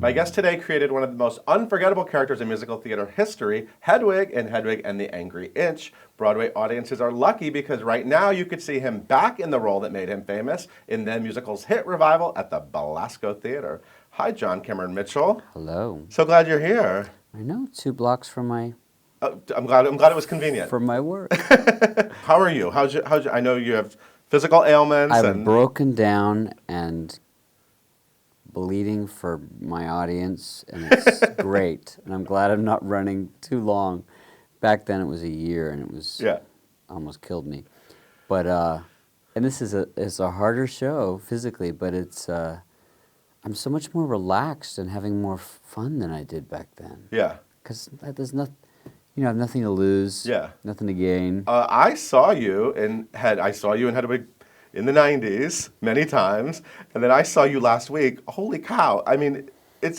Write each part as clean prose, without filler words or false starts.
My guest today created one of the most unforgettable characters in musical theater history, Hedwig in Hedwig and the Angry Inch. Broadway audiences are lucky because right now you could see him back in the role that made him famous in the musical's hit revival at the Belasco Theater. Hi, John Cameron Mitchell. Hello. So glad you're here. I know, 2 blocks from my... I'm glad it was convenient. From my work. How are you? How's you? I know you have physical ailments. I'm broken down and bleeding for my audience, and it's great. And I'm glad I'm not running too long. Back then it was a year, and it was almost killed me. But and this is a harder show physically, but it's I'm so much more relaxed and having more fun than I did back then. Yeah. Because there's nothing. You know, I have nothing to lose. Yeah. Nothing to gain. I saw you in Hedwig in the 90s many times, and then I saw you last week. Holy cow. I mean, it's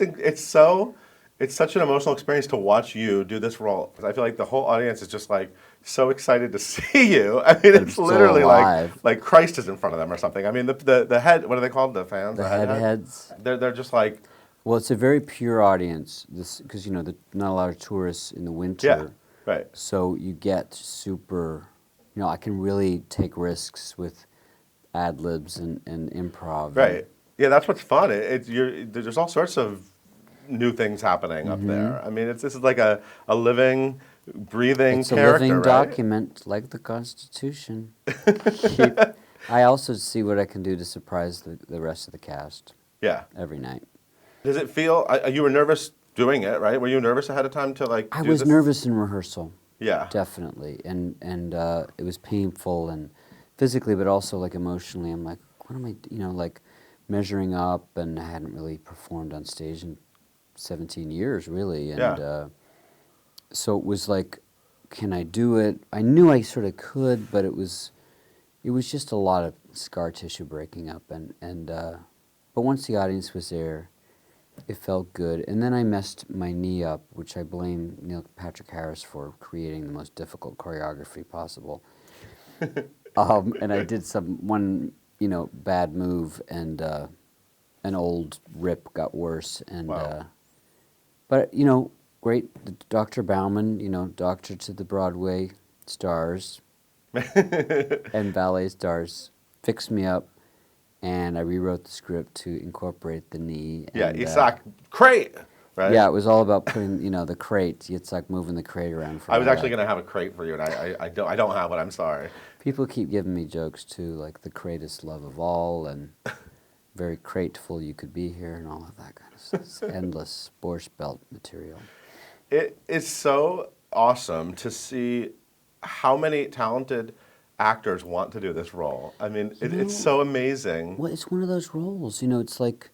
such an emotional experience to watch you do this role. I feel like the whole audience is just like so excited to see you. I mean, it's literally like Christ is in front of them or something. I mean, the head, what are they called? The fans? The heads. They're just like... Well, it's a very pure audience, because, you know, not a lot of tourists in the winter. Yeah, right. So you get super, you know, I can really take risks with ad-libs and improv. Right. Yeah, that's what's fun. There's all sorts of new things happening up there. I mean, this is like a living, breathing it's character, a living right? document, like the Constitution. I also see what I can do to surprise the rest of the cast. Yeah. Every night. Does it feel, you were nervous doing it, right? Were you nervous ahead of time to like I was nervous in rehearsal. Yeah. Definitely. And it was painful and physically, but also like emotionally. I'm like, what am I, you know, like measuring up, and I hadn't really performed on stage in 17 years, really. And so it was like, can I do it? I knew I sort of could, but it was just a lot of scar tissue breaking up. But once the audience was there, it felt good. And then I messed my knee up, which I blame Neil Patrick Harris for creating the most difficult choreography possible. And I did one, you know, bad move, and an old rip got worse. And but, you know, great. Dr. Bauman, you know, doctor to the Broadway stars and ballet stars, fixed me up. And I rewrote the script to incorporate the knee. Yeah, Isak, crate, right? Yeah, it was all about putting, you know, the crate. It's like moving the crate around. I was actually going to have a crate for you, and I don't have it. I'm sorry. People keep giving me jokes too, like the greatest love of all, and very grateful you could be here, and all of that kind of stuff. It's endless Borscht Belt material. It is so awesome to see how many talented actors want to do this role. I mean, it's so amazing. Well, it's one of those roles, you know, it's like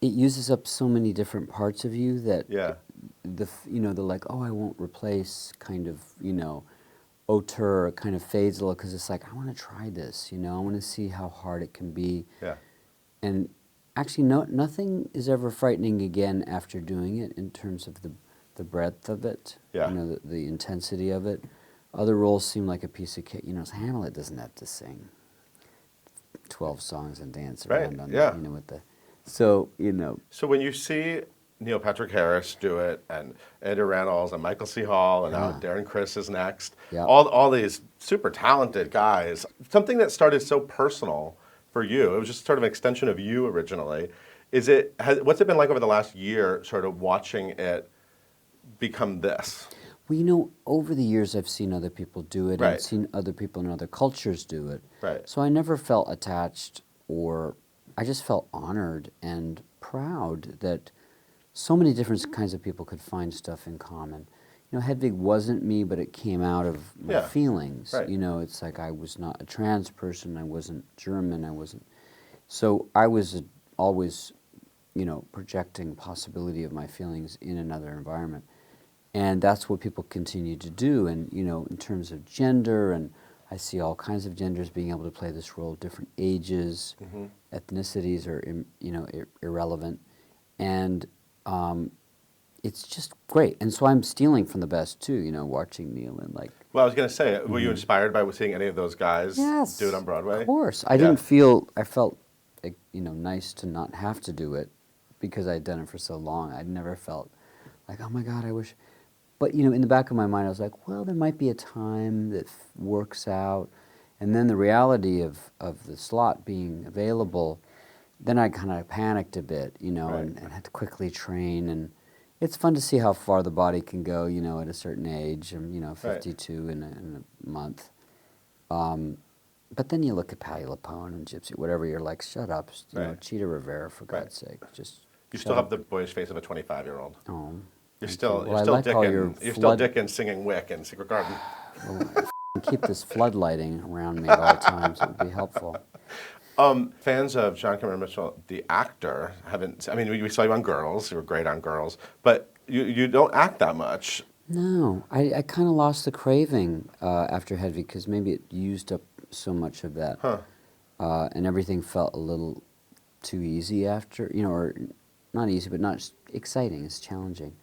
it uses up so many different parts of you that you know, the like, oh, I won't replace kind of, you know, auteur kind of fades a little, because it's like, I want to try this, you know, I want to see how hard it can be. Yeah. And actually, nothing is ever frightening again after doing it in terms of the breadth of it, you know, the intensity of it. Other roles seem like a piece of cake. You know, Hamlet doesn't have to sing 12 songs and dance around on the, you know, with the... So, you know... So when you see Neil Patrick Harris do it, and Eddie Reynolds, and Michael C. Hall, and now Darren Criss is next, all these super talented guys, something that started so personal for you, it was just sort of an extension of you originally, what's it been like over the last year, sort of watching it become this? Well, you know, over the years I've seen other people do it, and I've seen other people in other cultures do it. Right. So I never felt attached, or I just felt honored and proud that so many different kinds of people could find stuff in common. You know, Hedwig wasn't me, but it came out of my feelings. Right. You know, it's like I was not a trans person, I wasn't German, I wasn't... So I was always, you know, projecting possibility of my feelings in another environment. And that's what people continue to do. And, you know, in terms of gender, and I see all kinds of genders being able to play this role, different ages, ethnicities are, you know, irrelevant. And it's just great. And so I'm stealing from the best, too, you know, watching Neil and like... Well, I was going to say, were you inspired by seeing any of those guys do it on Broadway? Of course. I felt, you know, nice to not have to do it, because I'd done it for so long. I'd never felt like, oh my God, I wish. But, you know, in the back of my mind, I was like, well, there might be a time that works out. And then the reality of the slot being available, then I kind of panicked a bit, you know, Right. and had to quickly train. And it's fun to see how far the body can go, you know, at a certain age. I'm, you know, 52 in a month. But then you look at Patti LuPone and Gypsy, whatever, you're like, shut up, you know, Right. Cheetah Rivera, for God's sake. Just You shut still up. have the boyish face of a 25-year-old. Oh, You're thank still you. you're Well, I still like all your You're still flood- Dickens singing Wick in Secret Garden. Well, keep this floodlighting around me at all times. It would be helpful. Fans of John Cameron Mitchell, the actor, haven't. I mean, we saw you on Girls. You were great on Girls, but you don't act that much. No, I kind of lost the craving after Hedwig because maybe it used up so much of that. Huh. And everything felt a little too easy after, you know, or not easy, but not exciting. It's challenging.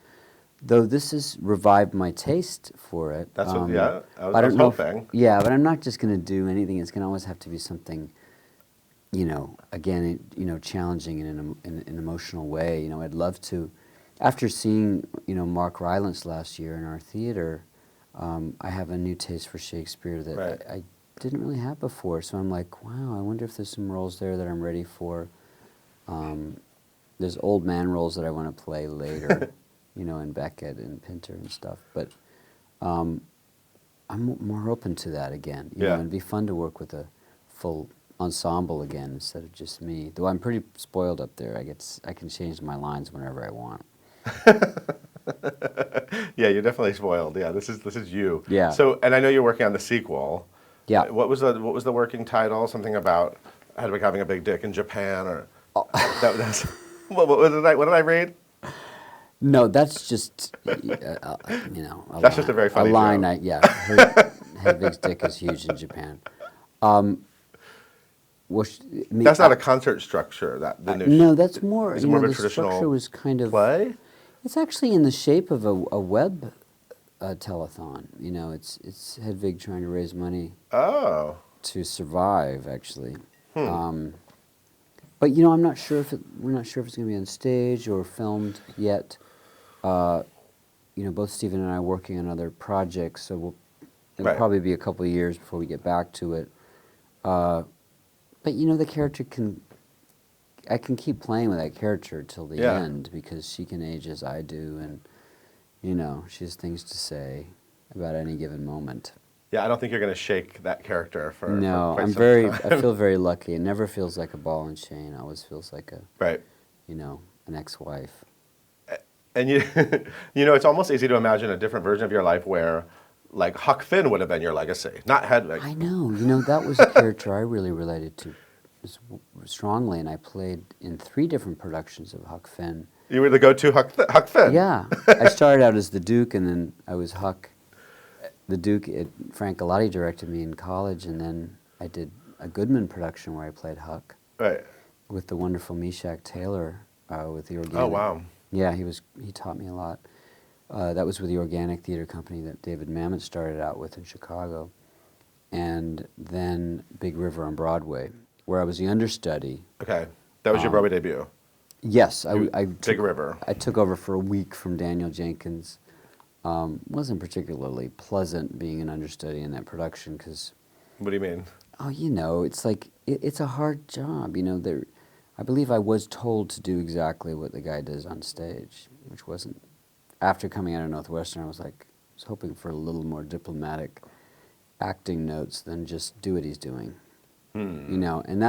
Though this has revived my taste for it. That's what. Yeah, I I was don't know if- hoping. yeah, but I'm not just going to do anything. It's going to always have to be something, you know, again, you know, challenging in an emotional way. You know, I'd love to. After seeing, you know, Mark Rylance last year in our theater, I have a new taste for Shakespeare that Right. I didn't really have before. So I'm like, wow, I wonder if there's some roles there that I'm ready for. There's old man roles that I want to play later, you know, in Beckett and Pinter and stuff. But I'm more open to that again. You know, and it'd be fun to work with a full ensemble again instead of just me. Though I'm pretty spoiled up there. I can change my lines whenever I want. Yeah, you're definitely spoiled. Yeah, this is you. Yeah. So, and I know you're working on the sequel. Yeah. What was the working title? Something about Hedwig having a big dick in Japan, or that's what did I read? No, that's just, you know, That's just a very funny line. joke. Hedwig's dick is huge in Japan. That's not a concert structure. That the new. No, that's more. Is You it more know, of a the structure traditional was kind of. play? It's actually in the shape of a web telethon. You know, it's Hedwig trying to raise money Oh. to survive. Actually, but you know, I'm not sure if we're not sure if it's going to be on stage or filmed yet. You know, both Stephen and I are working on other projects, so it'll Right. probably be a couple of years before we get back to it. But you know, the character I can keep playing with that character till the Yeah. end because she can age as I do, and you know, she has things to say about any given moment. Yeah, I don't think you're going to shake that character for No, quite I'm some very. time. I feel very lucky. It never feels like a ball and chain. It always feels like Right. you know, an ex-wife. And you, you know, it's almost easy to imagine a different version of your life where, like, Huck Finn would have been your legacy, not Hedwig. I know. You know, that was a character I really related to strongly, and I played in 3 different productions of Huck Finn. You were the go-to Huck Finn. Yeah. I started out as the Duke, and then I was Huck. The Duke, Frank Galati directed me in college, and then I did a Goodman production where I played Huck Right. with the wonderful Meshack Taylor with the Organic. Oh, wow. Yeah, he taught me a lot. That was with the Organic Theater Company that David Mamet started out with in Chicago. And then Big River on Broadway, where I was the understudy. Okay. That was your Broadway debut. Yes, Big River. I took over for a week from Daniel Jenkins. Wasn't particularly pleasant being an understudy in that production because, What do you mean? oh, you know, it's like it's a hard job. You know, I believe I was told to do exactly what the guy does on stage, which wasn't. After coming out of Northwestern, I was hoping for a little more diplomatic acting notes than just do what he's doing. You know, and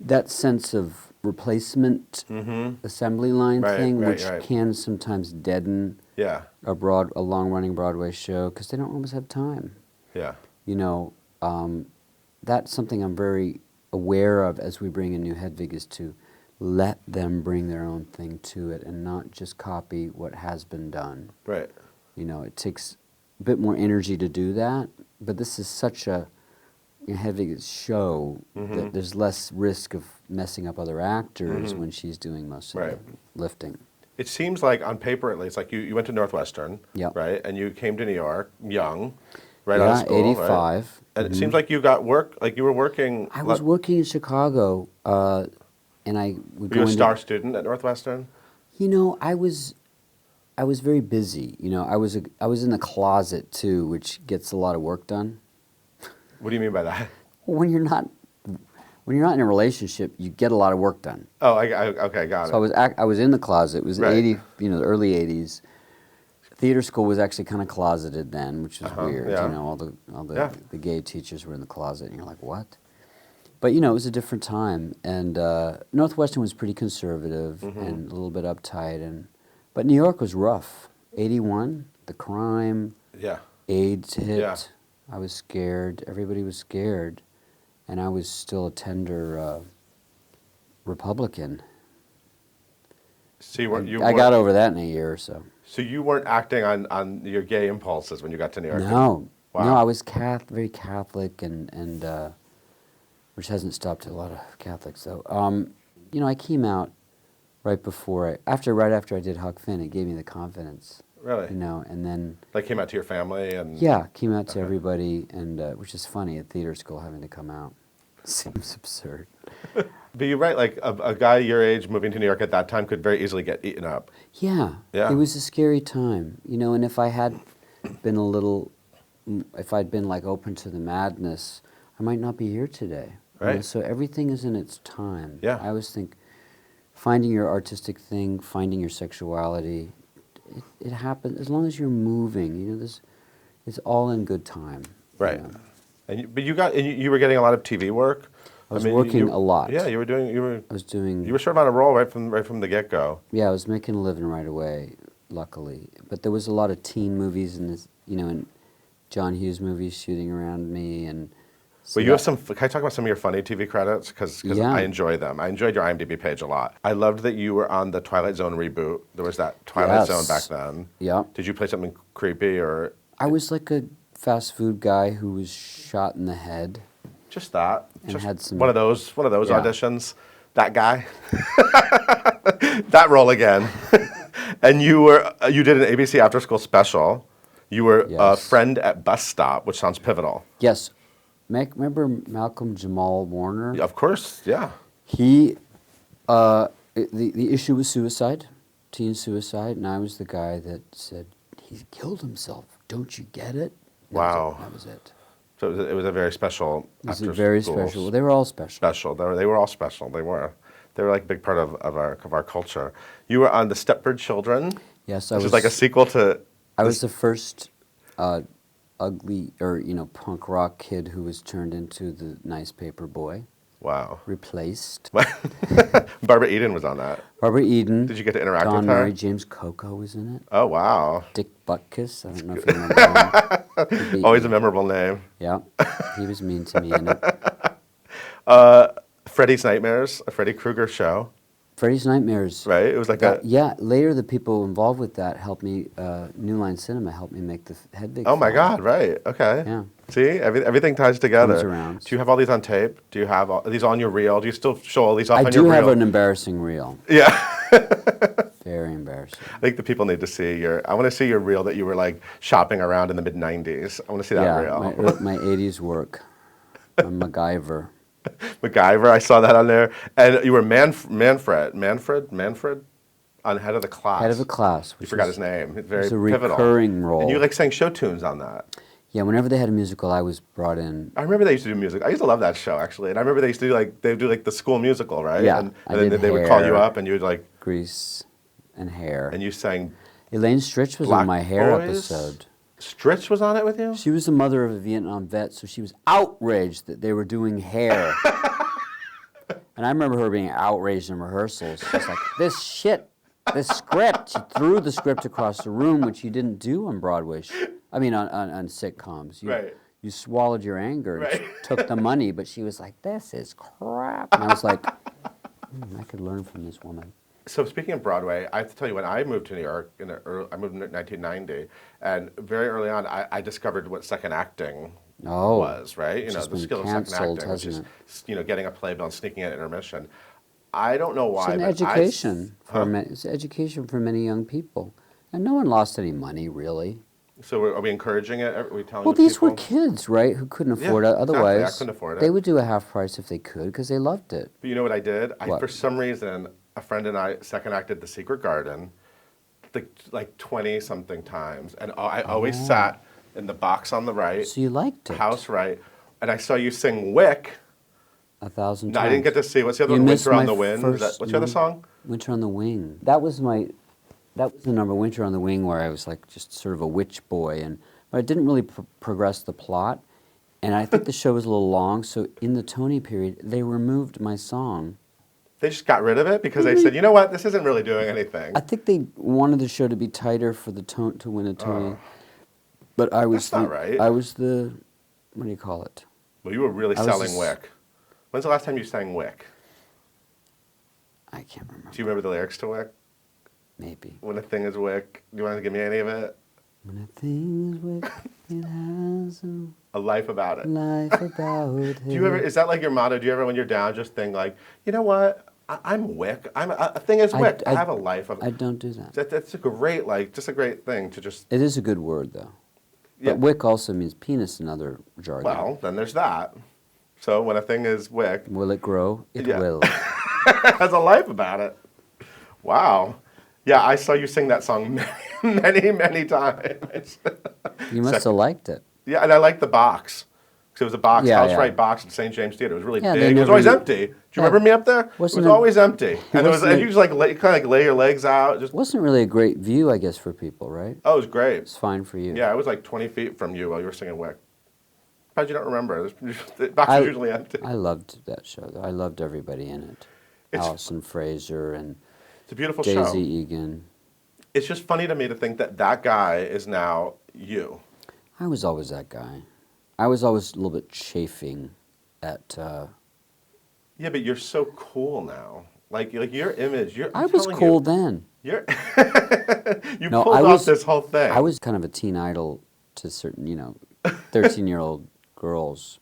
that sense of replacement assembly line thing, which can sometimes deaden Yeah. a long-running Broadway show because they don't always have time. Yeah. You know, that's something I'm very aware of as we bring a new Hedwig is to let them bring their own thing to it and not just copy what has been done. Right. You know, it takes a bit more energy to do that, but this is such a Hedwig's show that there's less risk of messing up other actors when she's doing most of the lifting. It seems like, on paper at least, like you went to Northwestern, Yep. right? And you came to New York young, right out of school, 85. Right? And it seems like you got work, like you were working. I was working in Chicago and I would Were you go a into, star student at Northwestern? you know, I was very busy. You know, I was in the closet too, which gets a lot of work done. What do you mean by that? Well, when you're not in a relationship, you get a lot of work done. Oh, okay, got So it. I was in the closet. It was Right. 80, you know, the early 80s. Theater school was actually kind of closeted then, which was weird. yeah. You know, all the, Yeah. the gay teachers were in the closet, and you're like, what? But you know, it was a different time, and Northwestern was pretty conservative and a little bit uptight, but New York was rough. 81, the crime, Yeah. AIDS hit. Yeah. I was scared. Everybody was scared, and I was still a tender Republican. So you weren't. I got over that in a year or so. So you weren't acting on your gay impulses when you got to New York. No, Wow. no, I was very Catholic, and which hasn't stopped a lot of Catholics though. You know, I came out right after I did Huck Finn. It gave me the confidence. Really? You know, and then Like came out to your family and. yeah, came out to everybody, and which is funny at theater school having to come out. Seems absurd. But you're right. Like a guy your age moving to New York at that time could very easily get eaten up. Yeah, Yeah. it was a scary time, you know. And if I had been if I'd been like open to the madness, I might not be here today. You know, Right. so everything is in its time. Yeah. I always think finding your artistic thing, finding your sexuality, it happens as long as you're moving. You know, it's all in good time. you Right. know. But you were getting a lot of TV work. I was working a lot. Yeah, you were I was doing. You were sort of on a roll right from the get go. Yeah, I was making a living right away, luckily. But there was a lot of teen movies and and John Hughes movies shooting around me, and. So But you have some. Can I talk about some of your funny TV credits? Because Yeah. I enjoy them. I enjoyed your IMDb page a lot. I loved that you were on the Twilight Zone reboot. There was that Twilight Yes. Zone back then. Yeah. Did you play something creepy or I was like a fast food guy who was shot in the head. just that? And Just had some- one of those Yeah. auditions. That guy. That role again. And you did an ABC After School special. You were a Yes. friend at bus stop, which sounds pivotal. Yes. Remember Malcolm Jamal Warner? Of course, yeah. He, the issue was suicide, teen suicide, and I was the guy that said, he killed himself. Don't you get it? Wow. That was it. So it was a very special. It was after a very school special. Well, they were all special. Special. They were all special. They were like a big part of our culture. You were on the Stepford Children, Yes, which is like a sequel to. I was the first ugly punk rock kid who was turned into the nice paper boy, Wow. replaced. Barbara Eden was on that. Barbara Eden. Did you get to interact Don with her? Murray, James Coco was in it. Oh wow. Dick Butkus, I don't know if you remember him. Always a memorable name. Yeah, he was mean to me in it. Freddy's Nightmares, a Freddy Krueger show, Freddy's Nightmares. right? It was like a. Yeah, later the people involved with that helped me, New Line Cinema helped me make the Hedwig Oh my film. God! Right. Okay. Yeah. See, everything ties together. Comes around. Do you have all these on tape? Do you have are these on your reel? Do you still show all these off I on your do reel? have an embarrassing reel. Yeah. Very embarrassing. I think the people need to see I want to see your reel that you were like shopping around in the mid '90s. I want to see that Yeah, reel. my 80s work. I'm MacGyver. MacGyver, I saw that on there, and you were Manfred on Head of the Class. Head of a class. You which forgot was- his name. It's very was a pivotal. recurring role. And you like sang show tunes on that. Yeah, whenever they had a musical, I was brought in. I remember they used to do music. I used to love that show actually, and I remember they used to do they'd do like the school musical, right? Yeah, and I then did they would call you Hair. up, and you would like, Grease and Hair. and you sang. Elaine Stritch was Black on my Hair Boys? episode. Stritch was on it with you. She was the mother of a Vietnam vet, so she was outraged that they were doing Hair. And I remember her being outraged in rehearsals. She's like, this script. She threw the script across the room, which you didn't do on Broadway. On sitcoms. Right. You swallowed your anger and Right. took the money, but she was like, this is crap. And I was like, I could learn from this woman. So speaking of Broadway, I have to tell you, when I moved to New York, I moved in 1990, and very early on, I discovered what second acting was, right? It's You know, just the been skill of second canceled, acting, which is, hasn't getting a playbill and sneaking in at intermission. I don't know why. It's an but education it's education for many young people, and no one lost any money really. So are we encouraging it? Are we telling Well, the these were people? kids, right, who couldn't afford Yeah, it. exactly. I Otherwise, couldn't afford it. they would do a half price if they could because they loved it. But you know what I did? What? For some reason, a friend and I second acted The Secret Garden, like 20 something times, and I always sat in the box on the right, So you liked it house right, and I saw you sing Wick. 1,000 No, times. I didn't get to see. What's the other You one? missed Winter on my the Wind. first What's the other song? Winter on the Wing. That was the number, Winter on the Wing, where I was like just sort of a witch boy, but it didn't really progress the plot. And I think the show was a little long, so in the Tony period, they removed my song. They just got rid of it because they said, you know what, this isn't really doing anything. I think they wanted the show to be tighter for the to win a Tony. But I was That's not right. I was the, what do you call it? Well, you were really I was selling just- Wick. When's the last time you sang Wick? I can't remember. Do you remember the lyrics to Wick? Maybe. When a thing is Wick, do you want to give me any of it? When a thing is wicked, it has A life about a it. life about it. Do you ever? Is that like your motto? Do you ever, when you're down, just think like, you know what? I'm Wick. A thing is Wick. I have a life of. I don't do that. That's a great, just a great thing to just. It is a good word, though. Yeah. But wick also means penis in other jargon. Well, then there's that. So when a thing is Wick, Will it grow? It Yeah. will. it has a life about it. Wow. Yeah, I saw you sing that song many, many times. You must have liked it. Yeah, and I liked the box. Because it was a box, Yeah, house yeah. right box at St. James Theater. It was really Yeah, they big. It was never always u- empty. Do you Yeah. remember me up there? It was Wasn't it- always empty. And wasn't and it- you just kind of lay your legs out. Just It wasn't really a great view, I guess, for people, right? oh, it was great. It's fine for you. Yeah, I was like 20 feet from you while you were singing Wick. How'd you not remember? The box I- was usually empty. I loved that show, though. I loved everybody in it. It's- Allison Fraser and It's a beautiful Daisy show. Egan. It's just funny to me to think that that guy is now you. I was always that guy. I was always a little bit chafing at... Yeah, but you're so cool now. Like your image. I'm I was telling cool you, then. You're you No, pulled I off was- this whole thing. I was kind of a teen idol to certain, 13-year-old girls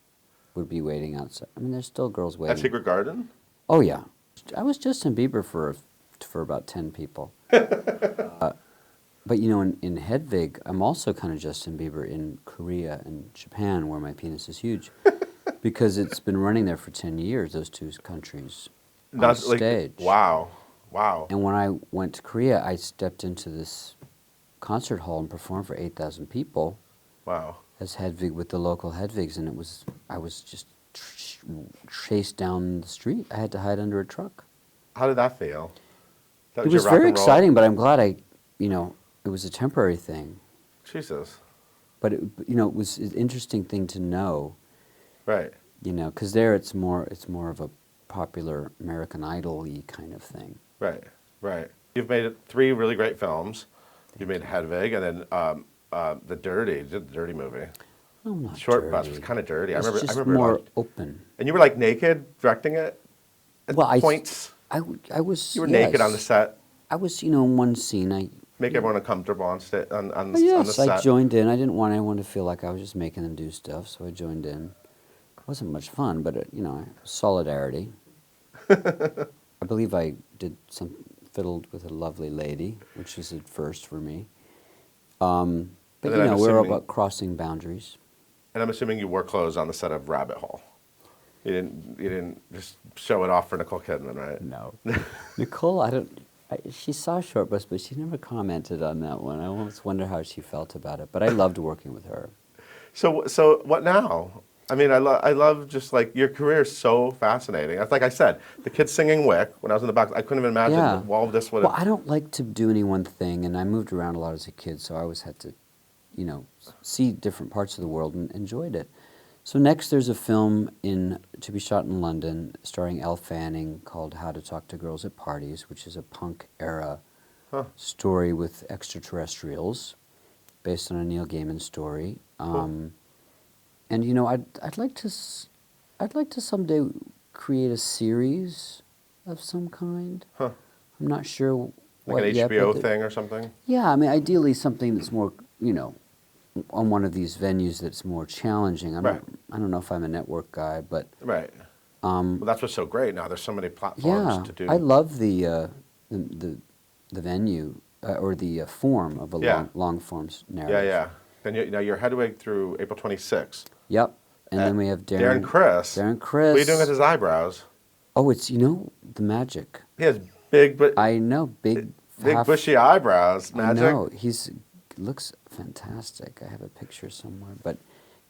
would be waiting outside. I mean, there's still girls at waiting. Secret Garden. Oh, yeah. I was Justin Bieber for about 10 people. But, in Hedwig, I'm also kind of Justin Bieber in Korea and Japan, where my penis is huge. Because it's been running there for 10 years, those two countries, on stage. Wow. And when I went to Korea, I stepped into this concert hall and performed for 8,000 people Wow. as Hedwig with the local Hedwigs, and I was just chased down the street. I had to hide under a truck. How did that feel? That It your was rock very and roll? exciting, but I'm glad it was a temporary thing. Jesus. But it was an interesting thing to know, Right. because there it's more of a popular American Idol-y kind of thing. Right. You've made 3 really great films. You made Hedwig, and then the Dirty. You did the Dirty movie. Oh, not Short dirty. bus was kind of dirty. It's I just remember. more open. And you were like naked directing it. At Well, points. I was. You were naked on the yes. set. I was, in one scene. Make everyone uncomfortable on the Yes, set. I joined in. I didn't want anyone to feel like I was just making them do stuff, so I joined in. It wasn't much fun, but solidarity. I believe I fiddled with a lovely lady, which is a first for me. But And then I'm we're assuming- about crossing boundaries. And I'm assuming you wore clothes on the set of Rabbit Hole. You didn't just show it off for Nicole Kidman, right? No, Nicole, she saw Short Bus, but she never commented on that one. I almost wonder how she felt about it. But I loved working with her. So what now? I mean, I love just like your career is so fascinating. That's like I said, the kids singing Wick when I was in the box. I couldn't even imagine Yeah. all of this would Well, have. I don't like to do any one thing, and I moved around a lot as a kid, so I always had to, see different parts of the world and enjoyed it. So next there's a film to be shot in London starring Elle Fanning called How to Talk to Girls at Parties, which is a punk era story with extraterrestrials based on a Neil Gaiman story. Cool. And I'd like to someday create a series of some kind. Huh. I'm not sure Like what an yet, HBO but thing or something? yeah, I mean, ideally something that's more, on one of these venues that's more challenging. Right. I don't know if I'm a network guy, but Right. Well, that's what's so great now. There's so many platforms yeah, to do. I love the venue or the form of a Yeah. long form narrative. Yeah. Then now you're Hedwig through April 26th. Yep. And then we have Darren Criss. Darren Criss. What are you doing with his eyebrows? Oh, it's, the magic. He has big, but I know, big bushy eyebrows. Magic. I know. Looks fantastic. I have a picture somewhere, but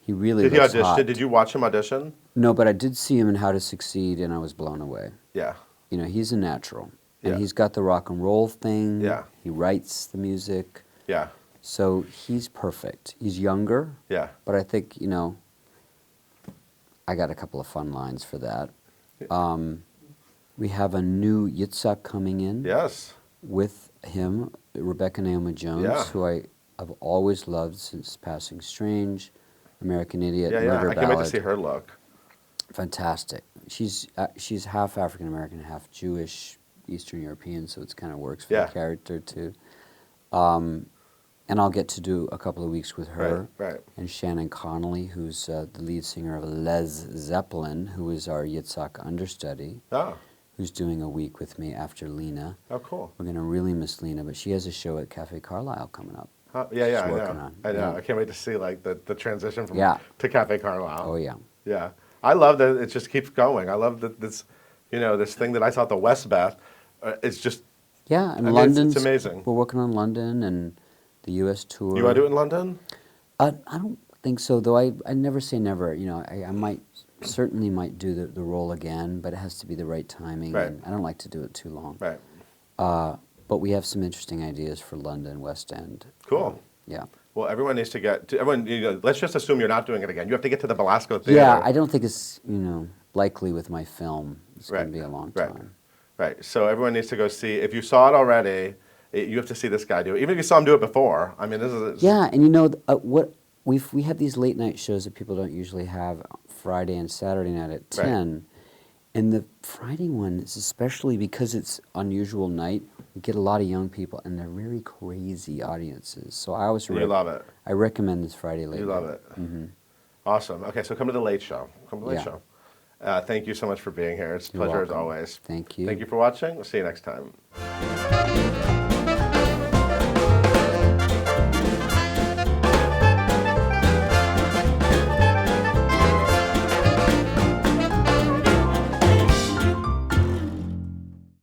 he really Did he looks audition? hot. Did you watch him audition? No, but I did see him in How to Succeed, and I was blown away. Yeah. He's a natural. And Yeah. he's got the rock and roll thing. Yeah. He writes the music. Yeah. So he's perfect. He's younger. Yeah. But I think, I got a couple of fun lines for that. We have a new Yitzhak coming in. Yes. With him, Rebecca Naomi Jones, Yeah. who I've always loved since Passing Strange, American Idiot, Yeah, Murder I can't wait Ballad. to see her look. Fantastic. She's half African American, half Jewish, Eastern European, so it kind of works for Yeah. the character too. And I'll get to do a couple of weeks with her. Right. And Shannon Connolly, who's the lead singer of Led Zeppelin, who is our Yitzhak understudy, Oh. who's doing a week with me after Lena. Oh, cool. We're going to really miss Lena, but she has a show at Cafe Carlisle coming up. Yeah, She's I working know. on. I know. Yeah. I can't wait to see like the transition from Yeah. to Cafe Carlisle. Oh, yeah. Yeah. I love that it just keeps going. I love that this thing that I thought the Westbeth, it's just Yeah, and I mean, London. it's amazing. We're working on London and the U.S. tour. You want to do it in London? I don't think so, though. I never say never. I certainly might do the role again, but it has to be the right timing. Right. And I don't like to do it too long. Right. But we have some interesting ideas for London, West End. Cool. Yeah. Well, everyone needs to get to everyone. Let's just assume you're not doing it again. You have to get to the Belasco Theater. Yeah, I don't think it's likely with my film. It's going to be a long Right. time. Right. So everyone needs to go see. If you saw it already, you have to see this guy do it. Even if you saw him do it before. I mean, this is. Yeah, and what we have these late night shows that people don't usually have Friday and Saturday night at 10. And the Friday one is especially because it's unusual night. We get a lot of young people, and they're very crazy audiences. So I always You love it. I recommend this Friday late. You love night. it. Mm-hmm. Awesome. Okay, so come to the Late Show. Come to the Late Yeah. Show. Thank you so much for being here. It's a You're pleasure as welcome. always. Thank you. Thank you for watching. We'll see you next time.